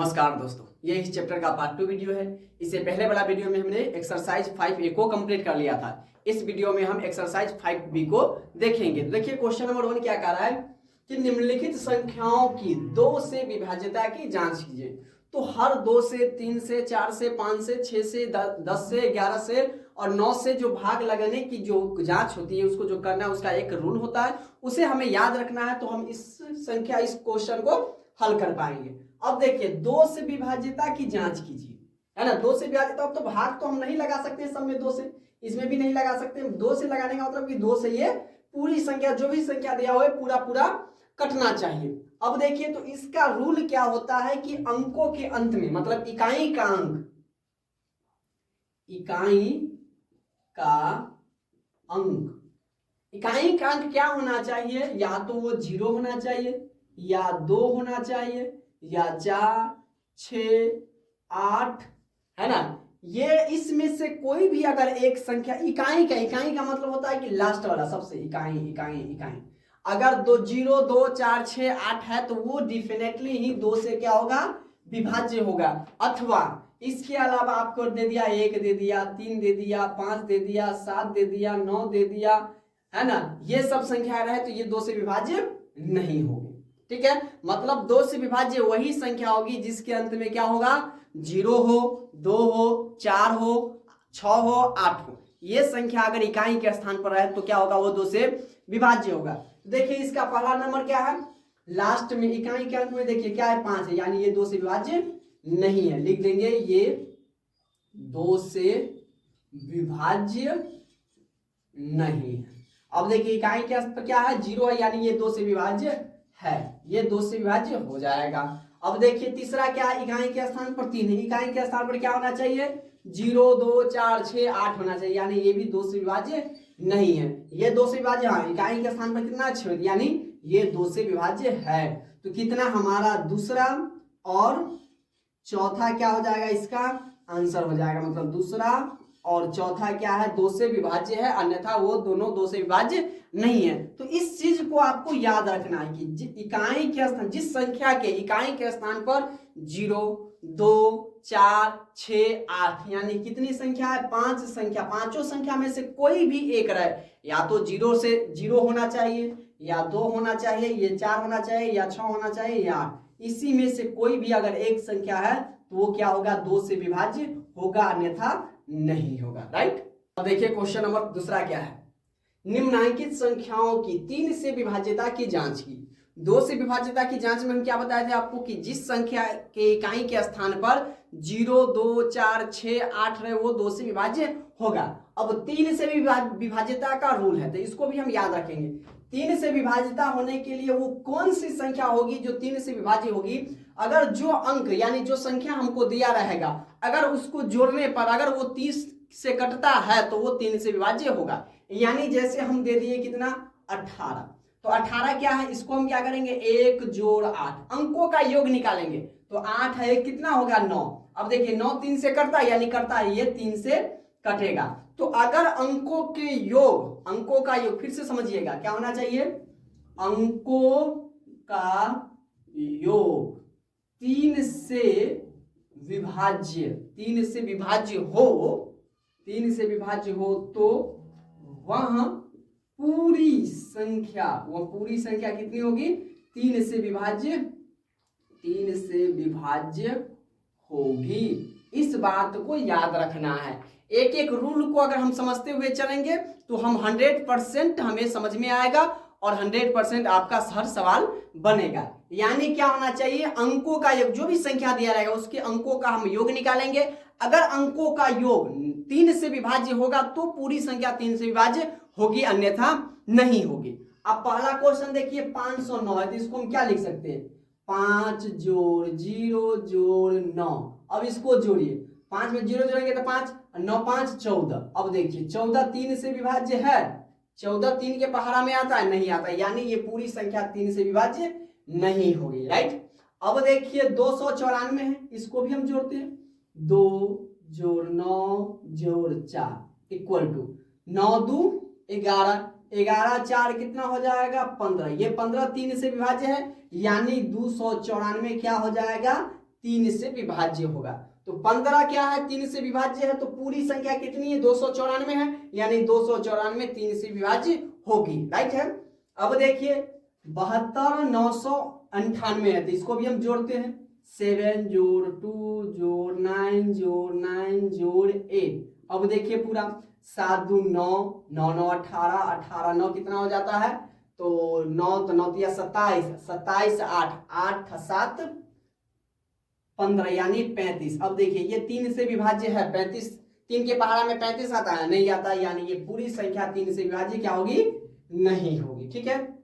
नमस्कार दोस्तों, ये इस चैप्टर का पार्ट 2 वीडियो है। इससे पहले वाला वीडियो में हमने एक्सरसाइज 5A को कंप्लीट कर लिया था। इस वीडियो में हम एक्सरसाइज 5B को देखेंगे। तो देखिए क्वेश्चन नंबर 1 क्या कह रहा है कि निम्नलिखित संख्याओं की 2 से विभाज्यता की जांच कीजिए। तो हर 2 से 3 से 4 से 5 से 6 से 10 से 11 से और 9 से जो भाग लगाने की जो जांच होती है उसको जो करना है उसका एक रूल होता है, उसे हमें याद रखना है। तो हम इस क्वेश्चन को हल कर पाएंगे। अब देखिए 2 से विभाज्यता की जांच कीजिए, है ना। 2 से विभाज्यता, अब तो भाग तो हम नहीं लगा सकते सब में 2 से, इसमें भी नहीं लगा सकते। 2 से लगाने का मतलब कि 2 से ये पूरी संख्या जो भी संख्या दिया हुआ है पूरा पूरा कटना चाहिए। अब देखिए तो इसका रूल क्या होता है कि अंकों के अंत में, मतलब इकाई का अंक, इकाई का अंक क्या होना चाहिए? या तो वो 0 होना चाहिए, या 2 होना चाहिए, या 4, 6, 8, है ना। ये इसमें से कोई भी अगर एक संख्या इकाई का मतलब होता है कि लास्ट वाला सबसे इकाई अगर 0, 2, 4, 6, 8 है तो वो डिफिनेटली ही 2 से क्या होगा? विभाज्य होगा। अथवा इसके अलावा आपको दे दिया 1 दे दिया, 3 दे दिया, 5 दे दिया, 7 दे दिया, 9 दे दिया, है ना। ये सब संख्या रहे तो ये 2 से विभाज्य नहीं होगी। ठीक है, मतलब 2 से विभाज्य वही संख्या होगी जिसके अंत में क्या होगा? 0 हो, 2 हो, 4 हो, 6 हो, 8 हो। ये संख्या अगर इकाई के स्थान पर रहे तो क्या होगा? वो 2 से विभाज्य होगा। देखिए इसका पहला नंबर क्या है? लास्ट में इकाई के अंत में देखिए क्या है? 5 है, यानी ये 2 से विभाज्य नहीं है। लिख देंगे ये 2 से विभाज्य नहीं है। अब देखिए इकाई के स्थान पर क्या है? 0 है, यानी ये 2 से विभाज्य है, ये 2 से विभाज्य हो जाएगा। अब देखिए तीसरा क्या है? इकाई के स्थान पर 3 है, इकाई के स्थान पर क्या होना चाहिए? 0, 2, 4, 6, 8 होना चाहिए, यानी ये भी 2 से विभाज्य नहीं है। ये 2 से विभाज्य, हाँ, इकाई के स्थान पर कितना? 6, यानी ये 2 से विभाज्य है। तो कितना हमारा दूसरा और चौथा क्या हो जाएगा? इसका आंसर हो जाएगा, मतलब दूसरा और चौथा क्या है? 2 से विभाज्य है, अन्यथा वो दोनों 2 से विभाज्य नहीं है। तो इस चीज को आपको याद रखना है कि इकाई के स्थान, जिस संख्या के इकाई के स्थान पर 0, 2, 4, 6, 8 यानी कितनी संख्या है? 5 संख्या, पांचों संख्या में से कोई भी एक रहे, या तो 0 से 0 होना चाहिए, या 2 होना चाहिए, ये 4 होना चाहिए, या 6 होना चाहिए, या 8, इसी में से कोई भी अगर एक संख्या है तो वो क्या होगा? 2 से विभाज्य होगा, अन्यथा नहीं होगा। राइट। अब देखिए क्वेश्चन नंबर दूसरा क्या है? निम्नलिखित संख्याओं की 3 से विभाज्यता की जांच की। 2 से विभाज्यता की जांच में हम क्या बताए थे आपको कि जिस संख्या के इकाई के स्थान पर 0, 2, 4, 6, 8 रहे वो 2 से विभाज्य होगा। अब 3 से विभाज्यता का रूल है तो इसको भी हम याद रखेंगे। 3 से विभाज्यता होने के लिए वो कौन सी संख्या होगी जो 3 से विभाज्य होगी? अगर जो अंक यानी जो संख्या हमको दिया रहेगा, अगर उसको जोड़ने पर अगर वो 30 से कटता है तो वो 3 से विभाज्य होगा। यानी जैसे हम दे दिए कितना? 18, तो 18 क्या है? इसको हम क्या करेंगे? 1 जोड़ 8, अंकों का योग निकालेंगे तो 8 है, कितना होगा? 9। अब देखिए 9 3 से कटता है, यानी करता है, ये 3 से कटेगा। तो अगर अंकों का योग फिर से समझिएगा क्या होना चाहिए? अंकों का योग 3 से विभाज्य हो तो वह पूरी संख्या कितनी होगी? 3 से विभाज्य होगी। इस बात को याद रखना है। एक एक रूल को अगर हम समझते हुए चलेंगे तो हम 100% हमें समझ में आएगा और 100% आपका हर सवाल बनेगा। यानी क्या होना चाहिए? अंकों का योग, जो भी संख्या दिया रहेगा उसके अंकों का हम योग निकालेंगे। अगर अंकों का योग 3 से विभाज्य होगा तो पूरी संख्या 3 से विभाज्य होगी, अन्यथा नहीं होगी। अब पहला क्वेश्चन देखिए 509 है तो इसको हम क्या लिख सकते हैं? 5 जोड़ 0 जोड़ 9। अब इसको जोड़िए, 5 में 0 जोड़ेंगे तो 5, 9 5 14। अब देखिए 14 3 से विभाज्य है, 14 3 के पहाड़ा में आता है? नहीं आता, यानी ये पूरी संख्या 3 से विभाज्य नहीं होगी। राइट। अब देखिए 294 है, इसको भी हम जोड़ते हैं। 2 जोड़ 9 जोड़ 4 इक्वल टू 9 2 11, 11 4 कितना हो जाएगा? 15। ये 15 3 से विभाज्य है, यानी 294 क्या हो जाएगा? 3 से विभाज्य होगा। तो 15 क्या है, 3 से विभाज्य है, तो पूरी संख्या कितनी है, 294 है, यानी 294 3 से विभाज्य होगी, राइट है। अब देखिए 72,998 है, तो इसको भी हम जोड़ते हैं, 7 जोड़ 2 जोड़ 9 जोड़ 9 जोड़ 8। अब देखिए पूरा 7 दूनी 9, 9 9 18, 18 9 कितना हो जाता है, तो 9 तो 9 या 27, 27 8, 8 7 15 यानी 35। अब देखिए ये 3 से विभाज्य है, 35, 3 के पहाड़ा में 35 आता है, नहीं आता, यानी ये पूरी संख्या 3 से विभाज्य क्या होगी, नहीं होगी, ठीक है।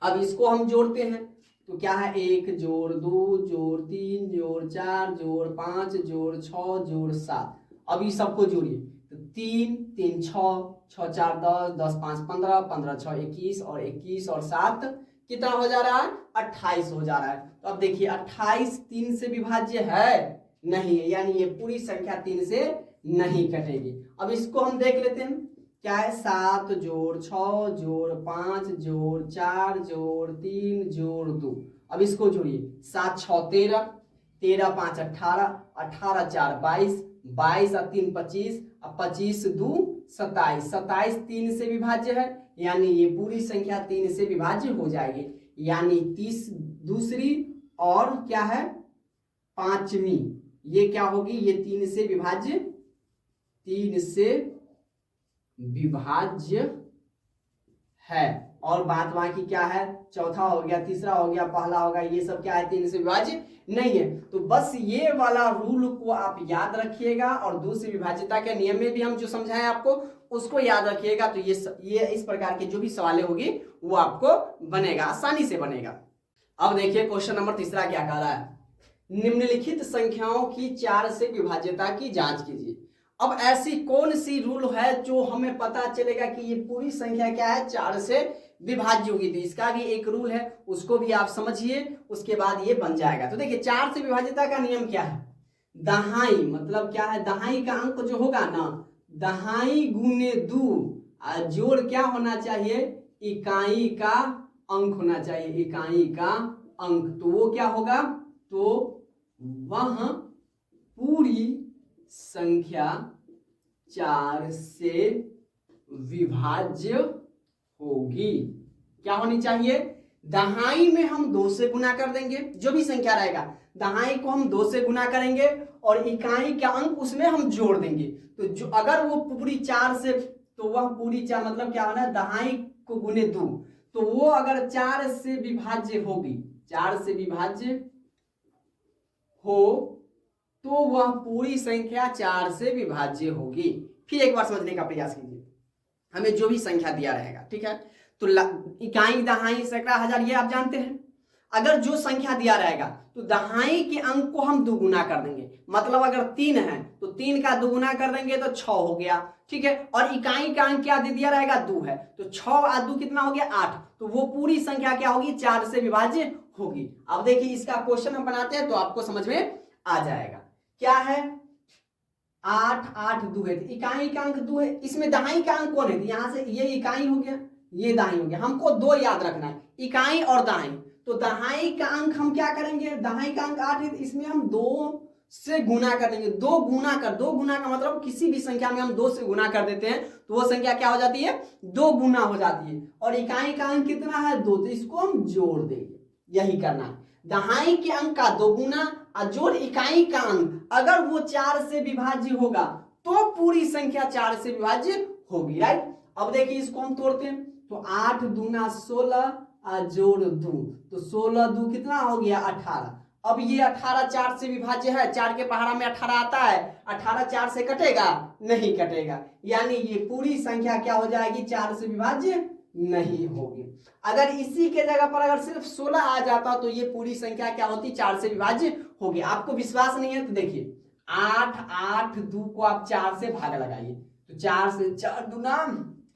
अब इसको हम जोड़ते हैं, तो क्या है, 1 जोड़ 2 जोड़ 3 जोड़ 4 जोड़ 5 जोड़ 6 जोड़ 7। अब इस सबको जोड़िए, तो 3 3 6, 6 4 10, 10 5 15, 15 6 21 और 21 और 7 कितना हो जा रहा है, 28 हो जा रहा है। तो अब देखिए 28 3 से विभाज्य है, नहीं है, यानी ये पूरी संख्या 3 से नहीं कटेगी। अब इसको हम देख लेते हैं, क्या है, 7 जोड़ 6 जोड़ 5 जोड़ 4 जोड़ 3 जोड़ 2। अब इसको जोड़िए, 7 6 13, 13 5 18, 18 4 22, 22 और 3 25, और 25 2 27, 27 3 से विभाज्य है, यानी ये पूरी संख्या 3 से विभाज्य हो जाएगी, यानी 30 दूसरी और क्या है, 5वीं, ये क्या होगी, ये 3 से विभाज्य, 3 से विभाज्य है। और बात बाकी क्या है, चौथा हो गया, तीसरा हो गया, पहला होगा, ये सब क्या है, 3 से विभाज्य नहीं है। तो बस ये वाला रूल को आप याद रखिएगा, और दूसरी विभाज्यता के नियम में भी हम जो समझाएं आपको उसको याद रखिएगा, तो ये इस प्रकार के जो भी सवालें होगी वो आपको बनेगा, आसानी से बनेगा। अब देखिए क्वेश्चन नंबर तीसरा क्या कह रहा है, निम्नलिखित संख्याओं की 4 से विभाज्यता की जांच कीजिए। अब ऐसी कौन सी रूल है जो हमें पता चलेगा कि ये पूरी संख्या क्या है, 4 से विभाज्य होगी, तो इसका भी एक रूल है, उसको भी आप समझिए, उसके बाद ये बन जाएगा। तो देखिए 4 से विभाज्यता का नियम क्या है, दहाई मतलब क्या है, दहाई का अंक जो होगा ना, दहाई गुने 2 जोड़ क्या होना चाहिए, इकाई का अंक होना चाहिए, इकाई का अंक, तो वो क्या होगा, तो वह पूरी संख्या 4 से विभाज्य होगी। क्या होनी चाहिए, दहाई में हम 2 से गुना कर देंगे, जो भी संख्या रहेगा दहाई को हम 2 से गुना करेंगे, और इकाई का अंक उसमें हम जोड़ देंगे, तो जो अगर वो पूरी 4 से, तो वह पूरी 4 मतलब क्या होना, दहाई को गुने 2, तो वो अगर 4 से विभाज्य होगी, 4 से विभाज्य हो, तो वह पूरी संख्या 4 से विभाज्य होगी। फिर एक बार समझने का प्रयास कीजिए, हमें जो भी संख्या दिया रहेगा, ठीक है, तो इकाई दहाई सैकड़ा हजार ये आप जानते हैं, अगर जो संख्या दिया रहेगा तो दहाई के अंक को हम दुगुना कर देंगे, मतलब अगर 3 है तो 3 का दुगुना कर देंगे तो 6 हो गया, ठीक है, और इकाई का अंक क्या दे दिया रहेगा, 2 है, तो 6 और 2 कितना हो गया, 8, तो वो पूरी संख्या क्या होगी, 4 से विभाज्य होगी। अब देखिए इसका क्वेश्चन हम बनाते हैं तो आपको समझ में आ जाएगा, क्या है, 8 8 2 है, इकाई का अंक 2 है, इसमें दहाई का अंक कौन है, यहां से ये इकाई हो गया, ये दाई हो गया, हमको 2 याद रखना है, इकाई और दाई, तो दहाई का अंक हम क्या करेंगे, दहाई का अंक 8 है, इसमें हम 2 से गुना कर देंगे, 2 गुना का मतलब किसी भी संख्या में हम 2 से गुना कर देते हैं तो वो संख्या क्या हो जाती है, 2 गुना हो जाती है, और इकाई का अंक कितना है, 2, तो इसको हम जोड़ देंगे, यही करना है, दहाई के अंक का 2 गुना जोड़ इकाई का अंक, अगर वो 4 से विभाज्य होगा तो पूरी संख्या 4 से विभाज्य होगी, राइट। अब देखिए इसको हम तोड़ते हैं, तो 8 दूना 16 जोड़ 2, तो 16 2 कितना हो गया, 18। अब ये 18 4 से विभाज्य है, 4 के पहाड़ा में 18 आता है, 18 4 से कटेगा, नहीं कटेगा, यानी ये पूरी संख्या क्या हो जाएगी, 4 से विभाज्य नहीं होगी। अगर इसी के जगह पर अगर सिर्फ 16 आ जाता तो ये पूरी संख्या क्या होती, 4 से विभाज्य होगी। आपको विश्वास नहीं है तो देखिए 8 8 2 को आप 4 से भाग लगाइए, तो 4 से 4 दूना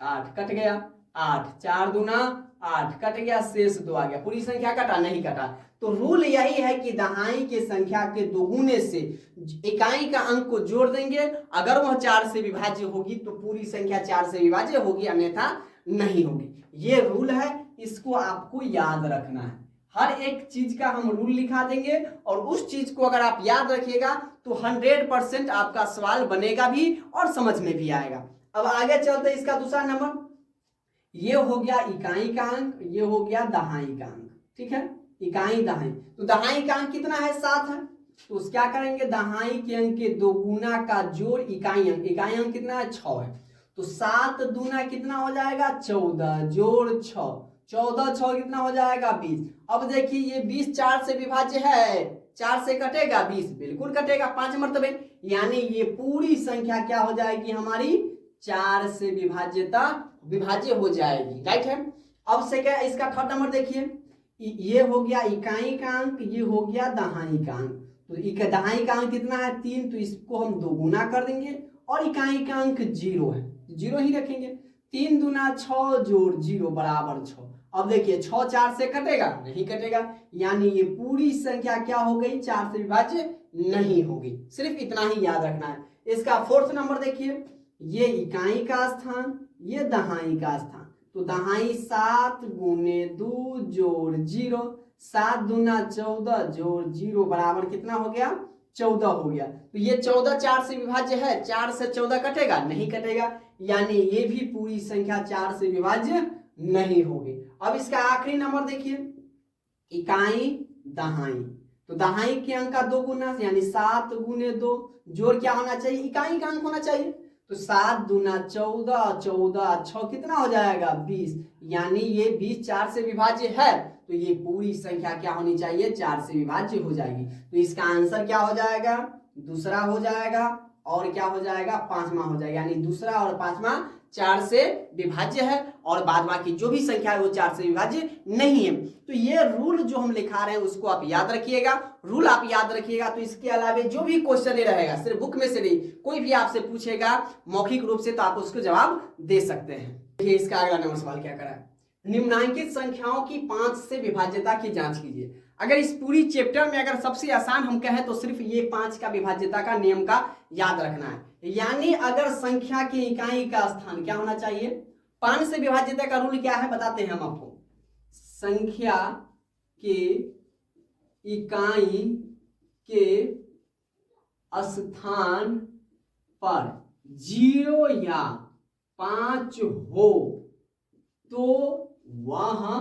8 कट गया, 8 4 दूना 8 कट गया, शेष 2 आ गया, पूरी संख्या कटा, नहीं कटा। तो रूल यही है कि दहाई के संख्या के दोगुने से इकाई का अंक को जोड़ देंगे, अगर वह 4 से विभाज्य होगी तो पूरी संख्या 4 से विभाज्य होगी, अन्यथा नहीं होगी। ये रूल है, इसको आपको याद रखना है, हर एक चीज का हम रूल लिखा देंगे और उस चीज को अगर आप याद रखिएगा तो 100% आपका सवाल बनेगा भी और समझ में भी आएगा। अब आगे चलते इसका दूसरा नंबर, ये हो गया इकाई का अंक, ये हो गया दहाई का अंक, ठीक है, इकाई दहाई। तो दहाई का अंक कितना है, 7 है, तो उस क्या करेंगे, दहाई के अंक के दोगुना का जोड़ इकाई अंक, इकाई अंक कितना है, 6 है, तो 7 दूना कितना हो जाएगा, 14 जोड़ 6, 14 6 कितना हो जाएगा, 20। अब देखिए ये 20 4 से विभाज्य है, 4 से कटेगा 20, बिल्कुल कटेगा 5 मरतबे, यानी ये पूरी संख्या क्या हो जाएगी हमारी, 4 से विभाज्य हो जाएगी, राइट है। अब से क्या इसका थर्ड नंबर देखिए, ये हो गया इकाई का अंक, ये हो गया दहाई का अंक, तो दहाई का अंक कितना है, 3, तो इसको हम दोगुना कर देंगे और इकाई का अंक 0 है, 0 ही रखेंगे, 3 दूना 6 जोड़ 0 बराबर 6। अब देखिए 6 4 से कटेगा, नहीं कटेगा, यानी ये पूरी संख्या क्या हो गई, 4 से विभाज्य नहीं होगी, सिर्फ इतना ही याद रखना है। इसका फोर्थ नंबर देखिए, ये इकाई का स्थान, ये दहाई का स्थान, तो दहाई 7 गुने 2 जोड़ 0, 7 दूना 14 जोड़ 0 बराबर कितना हो गया, 14 हो गया। तो ये 14 4 से विभाज्य है, 4 से 14 कटेगा, नहीं कटेगा, यानी ये भी पूरी संख्या 4 से विभाज्य नहीं होगी। अब इसका आखिरी नंबर देखिए, इकाई दहाई, तो दहाई के अंक का 2 गुना, यानी 7 गुने 2 जोड़ क्या होना चाहिए, इकाई का अंक होना चाहिए, तो 7 दूना 14, 14 6 कितना हो जाएगा, 20, यानी ये 20 4 से विभाज्य है, तो ये पूरी संख्या क्या होनी चाहिए, 4 से विभाज्य हो जाएगी। तो इसका आंसर क्या हो जाएगा, दूसरा हो जाएगा और क्या हो जाएगा, 5वां हो जाएगा, यानी दूसरा और 5वां 4 से विभाज्य है और बाद बाकी जो भी संख्या है वो 4 से विभाज्य नहीं है। तो ये रूल जो हम लिखा रहे हैं उसको आप याद रखिएगा, रूल आप याद रखिएगा। तो इसके अलावा जो भी क्वेश्चन रहेगा, सिर्फ बुक में से नहीं, कोई भी आपसे पूछेगा मौखिक रूप से तो आप उसको जवाब दे सकते हैं। देखिए इसका अगला नंबर सवाल क्या करा है, निम्नलिखित संख्याओं की 5 से विभाज्यता की जांच कीजिए। अगर इस पूरी चैप्टर में अगर सबसे आसान हम कहें तो सिर्फ ये 5 का विभाज्यता का नियम का याद रखना है, यानी अगर संख्या के इकाई का स्थान क्या होना चाहिए, 5 से विभाज्यता का रूल क्या है बताते हैं हम आपको, संख्या के इकाई के स्थान पर 0 या 5 हो तो वह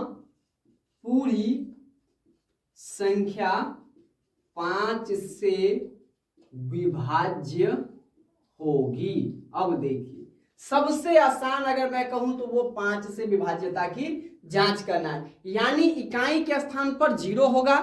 पूरी संख्या 5 से विभाज्य होगी। अब देखिए सबसे आसान अगर मैं कहूं तो वो 5 से विभाज्यता की जांच करना है, यानी इकाई के स्थान पर 0 होगा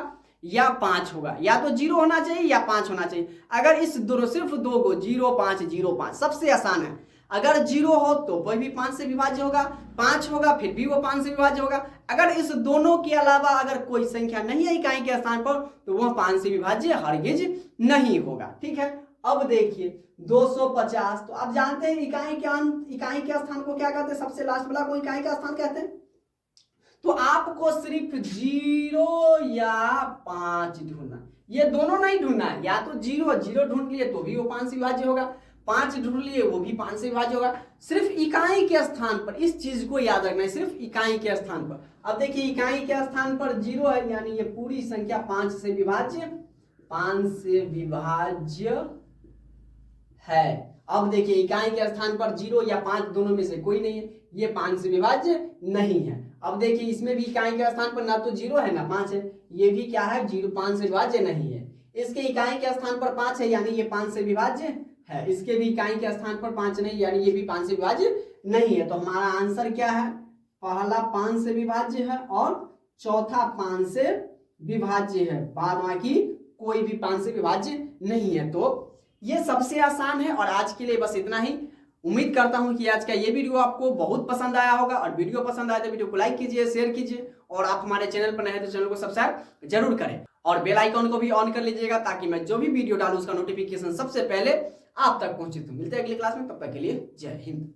या 5 होगा, या तो 0 होना चाहिए या 5 होना चाहिए। अगर इस दोनों सिर्फ 2 को 0 5 0 5 सबसे आसान है, अगर 0 हो तो वह भी 5 से विभाज्य होगा, 5 होगा फिर भी वो 5 से विभाज्य होगा। अगर इस दोनों के अलावा अगर कोई संख्या नहीं है इकाई के स्थान पर तो वह 5 से विभाज्य हरगिज नहीं होगा, ठीक है। अब देखिए 250, तो आप जानते हैं इकाई के स्थान को क्या कहते हैं, सबसे लास्ट वाला को इकाई का स्थान कहते हैं। तो आपको सिर्फ 0 या 5 ढूंढना, ये दोनों नहीं ढूंढना है, या तो 0 ढूंढ लिए तो भी वो 5 से विभाज्य होगा, 5 ढूंढ लिए वो भी 5 से विभाज्य होगा। सिर्फ इकाई के स्थान पर इस चीज को याद रखना है, सिर्फ इकाई के स्थान पर। अब देखिए इकाई के स्थान पर 0 है, यानी ये पूरी संख्या 5 से विभाज्य है। अब देखिए इकाई के स्थान पर 0 या 5 दोनों में से कोई नहीं है, ये 5 से विभाज्य नहीं है। अब देखिए इसमें भी इकाई के स्थान पर ना तो 0 है ना 5 है, ये भी क्या है 0 5 से विभाज्य नहीं है। इसके इकाई के स्थान पर 5 है, यानी ये 5 से विभाज्य है। इसके भी इकाई के स्थान पर 5 नहीं, यानी ये भी 5 से विभाज्य नहीं है। तो हमारा आंसर क्या है, पहला 5 से विभाज्य है और चौथा 5 से विभाज्य है, बाद बाकी कोई भी 5 से विभाज्य नहीं है। तो ये सबसे आसान है और आज के लिए बस इतना ही। उम्मीद करता हूं कि आज का ये वीडियो आपको बहुत पसंद आया होगा, और वीडियो पसंद आए तो वीडियो को लाइक कीजिए, शेयर कीजिए, और आप हमारे चैनल पर नए हैं तो चैनल को सब्सक्राइब जरूर करें और बेल आइकन को भी ऑन कर लीजिएगा ताकि मैं जो भी वीडियो डालूं उसका नोटिफिकेशन सबसे पहले आप तक पहुंचे। तो मिलते हैं अगली क्लास में, तब तक के लिए जय हिंद।